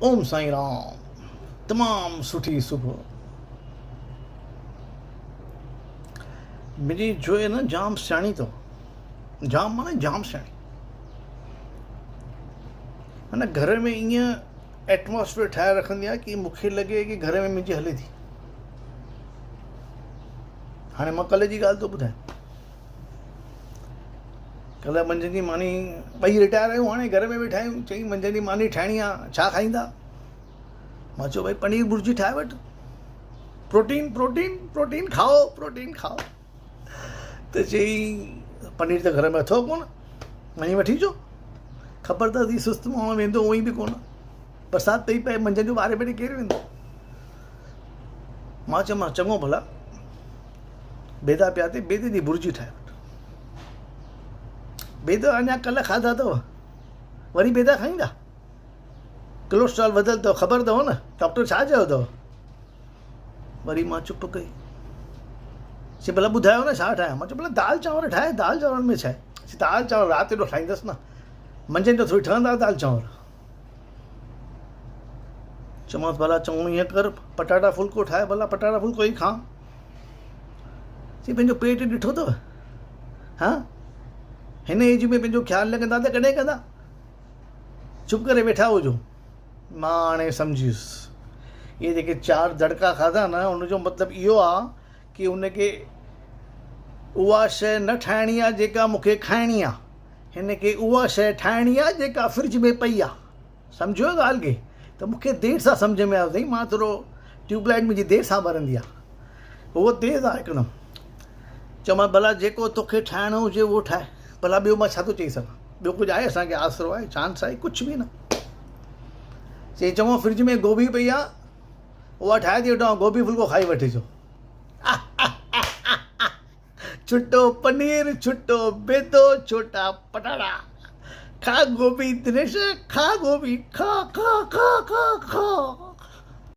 ओम साईं राम। तमामु सुठी सुबुह। मुंहिंजी जोए न जाम सियाणी अथव। जाम माना जाम सियाणी। माना घर में ईअं एटमॉस्फेयर ठाहे रखंदी आहे कि मूंखे लॻे कि घर में मुंहिंजी हले थी। हाणे मां कल्ह जी ॻाल्हि थो ॿुधायां। कल्ह मंझंदि जी मानी ॿई रिटायर आहियूं, हाणे घर में वेठा आहियूं। चई मंझंदि जी मानी ठाहिणी आहे, छा खाईंदा? मां चयो भाई पनीर भुर्जी ठाहे वठि। प्रोटीन प्रोटीन प्रोटीन खाओ, प्रोटीन खाओ। त चई पनीर त घर में अथव कोन, वञी वठी अचो। ख़बर त थी सुस्त माण्हू वेंदो उअई बि कोन। बरसाति पई पए, मंझंदि जो 12 बजे केरु वेंदो? मां चयोमांसि चङो भला बेदा पिया ते बेदे जी भुर्जी ठाहे वठि। बेदा अञा कल्ह खाधा अथव, वरी बेदा खाईंदा? कोलेस्ट्रॉल वधियल अथव, ख़बर अथव न, डॉक्टर छा चयो अथव? वरी मां चुप कई। चई भला ॿुधायो न छा ठाहियां? मां चयो भला दाल चांवर ठाहे, दाल चांवरनि में छा आहे? चई दाल चांवर राति जो ठाहींदसि न, मंझंदि जो थोरी ठहंदा दाल चांवर। चयोमांसि भला चऊं ईअं कर, पटाटा फुल्को ठाहे, भला पटाटा फुल्को ई खां। चई पंहिंजो पेट ॾिठो अथव? हा, हिन एज में पंहिंजो ख़्यालु न कंदा त कॾहिं कंदा? चुप करे वेठा हुजो। मां हाणे सम्झी वियुसि, इहे जेके 4 दड़का खाधा न, उनजो मतिलबु इहो आहे कि उनखे उहा शइ न ठाहिणी आहे जेका मूंखे खाइणी आहे, हिन खे उहा शइ ठाहिणी आहे जेका फ्रिज में पई आहे। सम्झो ॻाल्हि खे? त मूंखे देरि सां सम्झ में आयो अथई। मां थोरो ट्यूबलाइट मुंहिंजी देरि सां ॿरंदी आहे, उहो तेज़ आहे हिकदमि। चयोमांसि भला जेको तोखे ठाहिणो हुजे उहो ठाहे। भला ॿियो मां छा थो चई सघां? ॿियो कुझु आहे असांखे आसिरो आहे, चांस आहे? कुझु बि न। चई चङो फ्रिज में गोभी पई आहे, उहा ठाहे थी वठां, गोभी फुल्को खाई वठिजो। छुट्टो पनीर, छुट्टो बेदो, छोटा पटाटा। खा गोभी दिनेश, खा गोभी, खा खा खा खा खा।